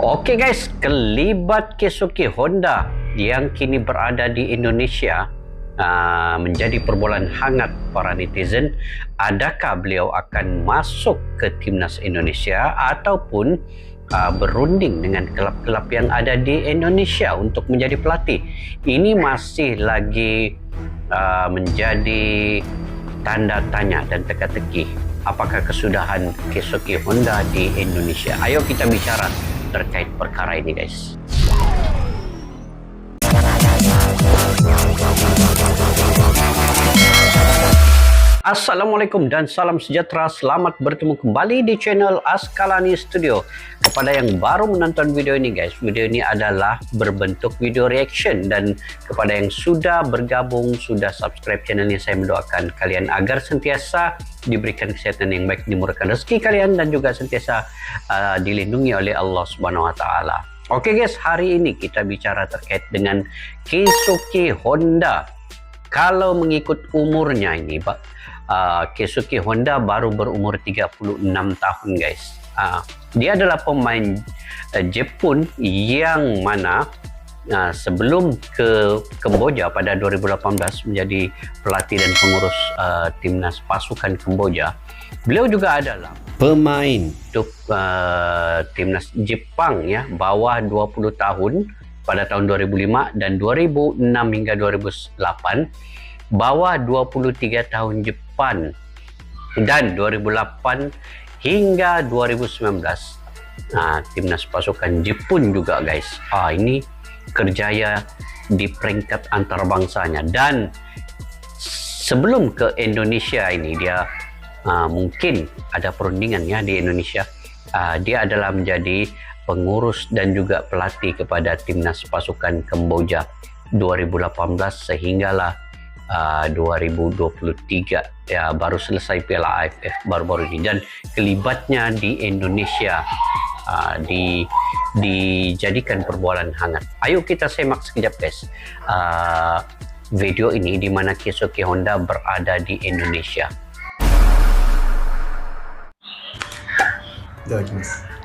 Oke guys, kelibat Keisuke Honda yang kini berada di Indonesia menjadi perbualan hangat para netizen. Adakah beliau akan masuk ke timnas Indonesia ataupun berunding dengan klub-klub yang ada di Indonesia untuk menjadi pelatih? Ini masih lagi menjadi tanda tanya dan teka-teki. Apakah kesudahan Keisuke Honda di Indonesia? Ayo kita bicara terkait perkara ini, guys. Assalamualaikum dan salam sejahtera. Selamat bertemu kembali di channel Askalani Studio. Kepada yang baru menonton video ini, guys, video ini adalah berbentuk video reaction, dan kepada yang sudah bergabung, sudah subscribe channel ini, saya mendoakan kalian agar sentiasa diberikan kesehatan yang baik, dimurahkan rezeki kalian, dan juga sentiasa dilindungi oleh Allah Subhanahu wa taala. Oke guys, hari ini kita bicara terkait dengan Keisuke Honda. Kalau mengikut umurnya ini, Keisuke Honda baru berumur 36 tahun, guys. Dia adalah pemain Jepun yang mana sebelum ke Kamboja pada 2018 menjadi pelatih dan pengurus timnas pasukan Kamboja. Beliau juga adalah pemain untuk timnas Jepang ya, bawah 20 tahun pada tahun 2005, dan 2006 hingga 2008 bawah 23 tahun Jepang, dan 2008 hingga 2019 timnas pasukan Jepun juga, guys. Ini kerjaya di peringkat antarbangsanya. Dan sebelum ke Indonesia ini, dia mungkin ada perundingan ya di Indonesia. Dia adalah menjadi pengurus dan juga pelatih kepada timnas pasukan Kamboja 2018 sehinggalah 2023 ya, baru selesai Piala AFF baru-baru ini, dan kelibatnya di Indonesia dijadikan perbualan hangat. Ayo kita semak sekejap, guys, video ini di mana Keisuke Honda berada di Indonesia.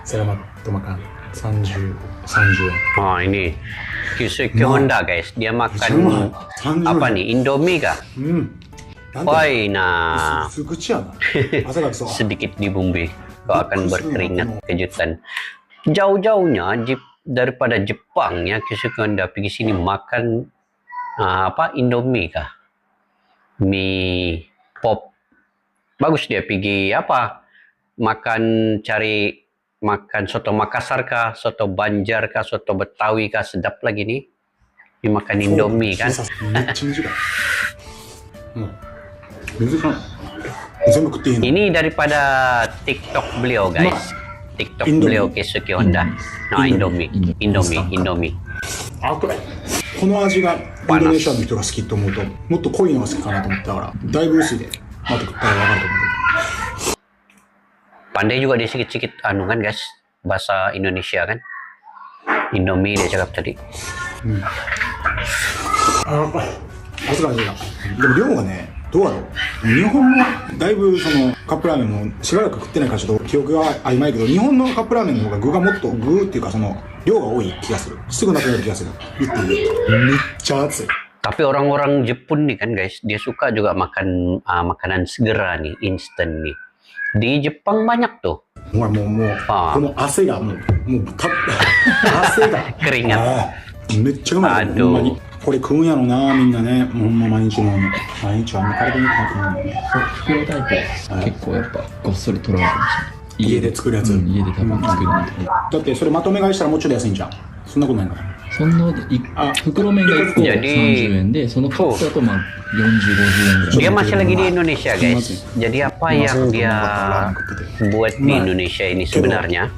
Selamat makan 30 ini Keisuke Honda, guys. Dia makan apa nih? Indomie kah? Woi, nah sedikit dibumbui, kau akan berkeringat kejutan. Jauh-jauhnya daripada Jepang ya, Keisuke Honda pergi sini makan Indomie kah? Mie pop. Bagus dia pergi makan soto Makassar kah, soto Banjar kah, soto Betawi kah, sedap lagi nih. Dia makan Indomie kan. Ini daripada TikTok beliau, guys. TikTok beliau Keisuke Honda. Indomie. この味がインドネシアの人が好きと思うと、もっと濃いのが好きかなと思ったから、だいぶ薄いで、また食ったら分かると思う。Pandai juga dia sikit-sikit kan, guys, bahasa Indonesia kan. Indomie dia cakap tadi. でも量がね、どうだろう。日本のだいぶそのカップラーメンもしばらく食ってないからちょっと記憶が曖昧けど、日本のカップラーメンの方が具がもっと具っていうかその量が多い気がする。すぐなくなる気がする。めっちゃ熱い。Tapi orang-orang Jepun nih kan, guys, dia suka juga makan makanan segera nih, instan nih. Di Jepang banyak tuh. もうこの汗がもう汗がkeringat. めっちゃうまい。ほんまにこれ食うんやろな、みんなね。ほんま毎日あんま体に変わってないね。袋タイプ結構やっぱごっそり取られてましたね。家で作るやつ。家で多分作るみたいな。だってそれまとめ買いしたらもうちょっと安いんじゃん。そんなことないから。そんな袋麺が1個30円で、そのカップだと40-50円ぐらい。 Dia masih lagi di Indonesia, guys. Jadi apa yang dia buat di Indonesia ini sebenarnya?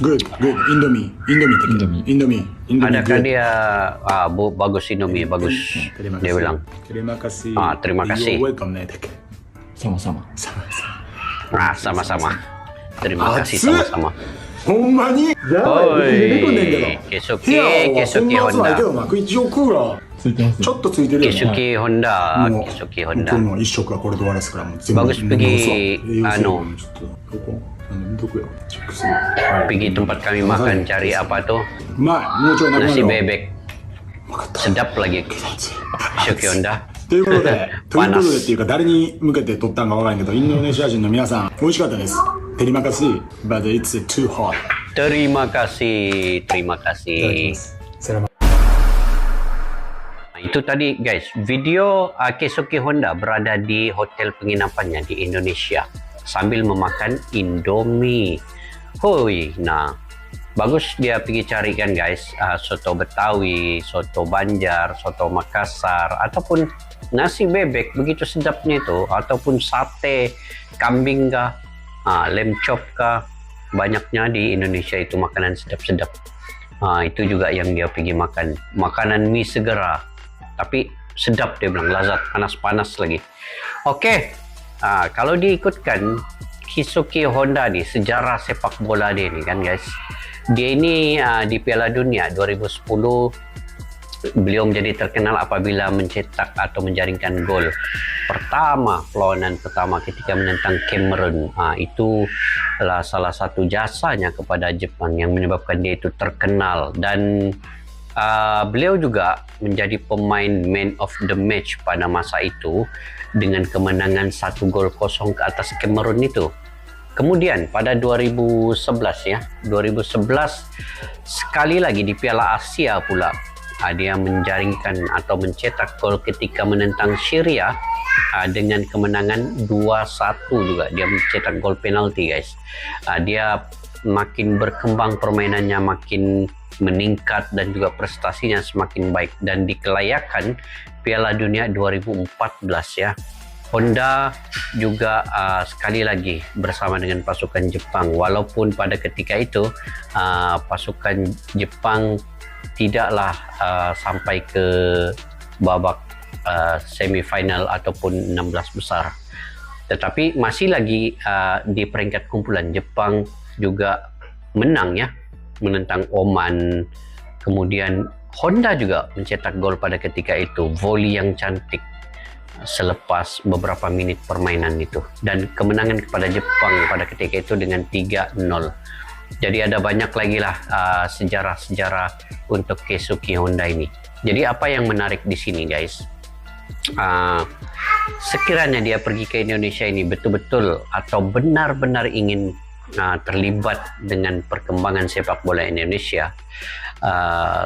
Good. Indomie. Adakah dia bagus Indomie, bagus. Dia bilang. Terima kasih. Sama-sama. Sama-sama. Terima kasih sama-sama. ほんまにやばい。出てくんねんけど。Keisuke Honda. 一応クーラーついてます。ちょっとついてるよね。 Keisuke Honda. もう Keisuke 今 Honda. 日の一食はこれで終わらすからもう全部 Bagus pergi ちょっとここどこやチェックする。 Pergi tempat kami makan cari apa tuh うまい。もうちょいなくな nasi るよ。 bebek うまかった。 sedap lagi Keisuke Honda. ということで、っていうか誰に向けて撮ったんかわからんけど、インドネシア人の皆さん、美味しかったです。テリマカシー、but it's too hot. Terima kasih, terima いただき kasih. ます。セラマ。 Itu tadi guys, video Keisuke Honda berada di hotel penginapannya di Indonesia sambil memakan Indomie. Hoi, nah bagus dia pergi cari kan guys, soto Betawi, soto Banjar, soto Makassar, ataupun nasi bebek begitu sedapnya itu, ataupun sate kambing kah, lem chop kah, banyaknya di Indonesia itu makanan sedap-sedap. Itu juga yang dia pergi makan, makanan mie segera. Tapi sedap dia bilang, lazat, panas-panas lagi. Oke, kalau diikutkan Keisuke Honda nih, sejarah sepak bola dia nih kan guys. Dia ini di Piala Dunia 2010, beliau menjadi terkenal apabila mencetak atau menjaringkan gol pertama, perlawanan pertama ketika menentang Cameroon. Itu adalah salah satu jasanya kepada Jepang yang menyebabkan dia itu terkenal. Dan beliau juga menjadi pemain man of the match pada masa itu dengan kemenangan 1-0 ke atas Cameroon itu. Kemudian pada 2011 ya, 2011 sekali lagi di Piala Asia pula dia menjaringkan atau mencetak gol ketika menentang Syria dengan kemenangan 2-1 juga. Dia mencetak gol penalti guys. Dia makin berkembang permainannya, makin meningkat dan juga prestasinya semakin baik dan dikelayakan Piala Dunia 2014 ya. Honda juga sekali lagi bersama dengan pasukan Jepang, walaupun pada ketika itu pasukan Jepang tidaklah sampai ke babak semifinal ataupun 16 besar, tetapi masih lagi di peringkat kumpulan. Jepang juga menang ya, menentang Oman. Kemudian Honda juga mencetak gol pada ketika itu, volley yang cantik selepas beberapa menit permainan itu, dan kemenangan kepada Jepang pada ketika itu dengan 3-0. Jadi ada banyak lagi lah sejarah-sejarah untuk Keisuke Honda ini. Jadi apa yang menarik di sini guys, sekiranya dia pergi ke Indonesia ini betul-betul atau benar-benar ingin terlibat dengan perkembangan sepak bola Indonesia,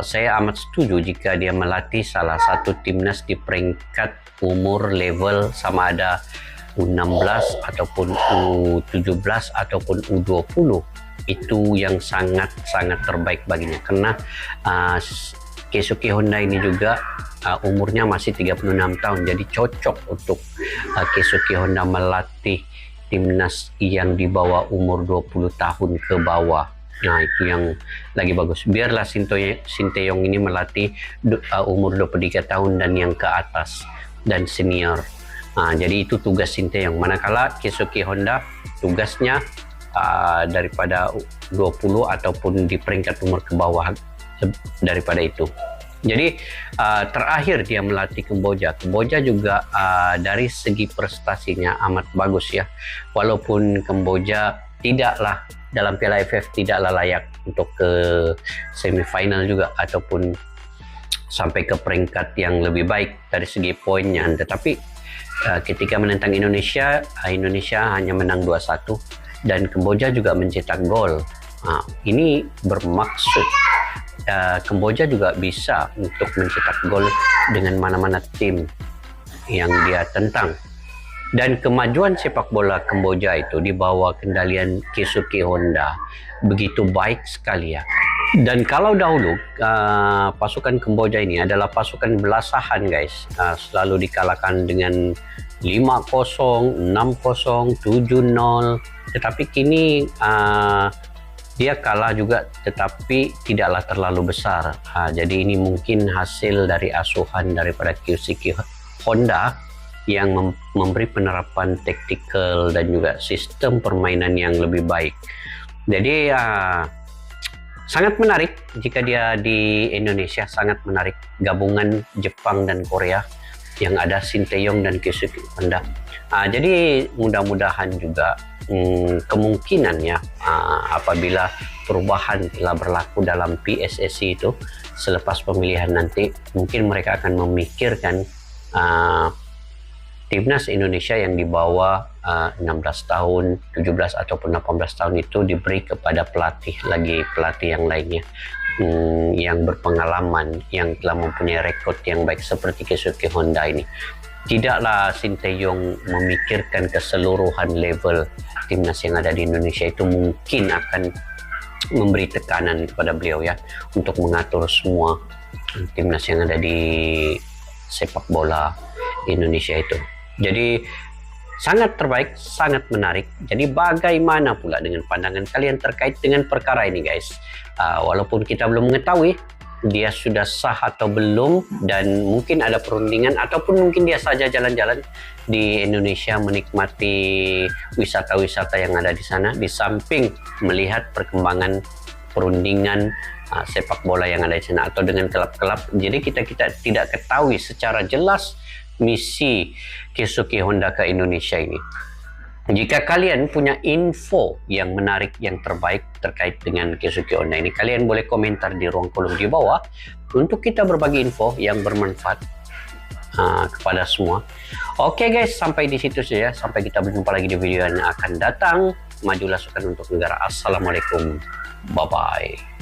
saya amat setuju jika dia melatih salah satu timnas di peringkat umur level sama ada U16 ataupun U17 ataupun U20. Itu yang sangat-sangat terbaik baginya, karena Keisuke Honda ini juga umurnya masih 36 tahun, jadi cocok untuk Keisuke Honda melatih timnas yang di bawah umur 20 tahun ke bawah. Nah itu yang lagi bagus. Biarlah Sinteyong ini melatih umur 23 tahun dan yang ke atas dan senior. Jadi itu tugas Sinteyong. Manakala Keisuke Honda tugasnya daripada 20 ataupun di peringkat umur ke bawah daripada itu. Jadi terakhir dia melatih Kamboja. Kamboja juga dari segi prestasinya amat bagus ya. Walaupun Kamboja tidaklah dalam Piala AFF tidaklah layak untuk ke semifinal juga ataupun sampai ke peringkat yang lebih baik dari segi poinnya, tetapi ketika menentang Indonesia, Indonesia hanya menang 2-1 dan Kamboja juga mencetak gol. Ini bermaksud Kamboja juga bisa untuk mencetak gol dengan mana-mana tim yang dia tentang. Dan kemajuan sepak bola Kamboja itu di bawah kendalian Keisuke Honda begitu baik sekali ya. Dan kalau dahulu pasukan Kamboja ini adalah pasukan belasahan guys, selalu dikalahkan dengan 5-0, 6-0, 7-0. Tetapi kini dia kalah juga, tetapi tidaklah terlalu besar. Jadi ini mungkin hasil dari asuhan daripada Keisuke Honda yang memberi penerapan taktikal dan juga sistem permainan yang lebih baik. Jadi sangat menarik jika dia di Indonesia, sangat menarik gabungan Jepang dan Korea yang ada Sinteyong dan Keisuke Honda. Jadi mudah-mudahan juga kemungkinan ya apabila perubahan telah berlaku dalam PSSI itu selepas pemilihan nanti, mungkin mereka akan memikirkan timnas Indonesia yang di bawah 16 tahun, 17 ataupun 18 tahun itu diberi kepada pelatih yang lainnya yang berpengalaman, yang telah mempunyai rekod yang baik seperti Keisuke Honda ini. Tidaklah Sinteyong memikirkan keseluruhan level timnas yang ada di Indonesia, itu mungkin akan memberi tekanan kepada beliau ya untuk mengatur semua timnas yang ada di sepak bola Indonesia itu. Jadi sangat terbaik, sangat menarik. Jadi bagaimana pula dengan pandangan kalian terkait dengan perkara ini guys? Walaupun kita belum mengetahui dia sudah sah atau belum, dan mungkin ada perundingan ataupun mungkin dia saja jalan-jalan di Indonesia menikmati wisata-wisata yang ada di sana, di samping melihat perkembangan perundingan sepak bola yang ada di sana atau dengan klub-klub. Jadi kita tidak ketahui secara jelas misi Keisuke Honda ke Indonesia ini. Jika kalian punya info yang menarik, yang terbaik terkait dengan Keisuke Honda ini, kalian boleh komentar di ruang kolom di bawah untuk kita berbagi info yang bermanfaat kepada semua. Oke guys, sampai di situ saja. Sampai kita berjumpa lagi di video yang akan datang. Majulah sukan untuk negara. Assalamualaikum. Bye-bye.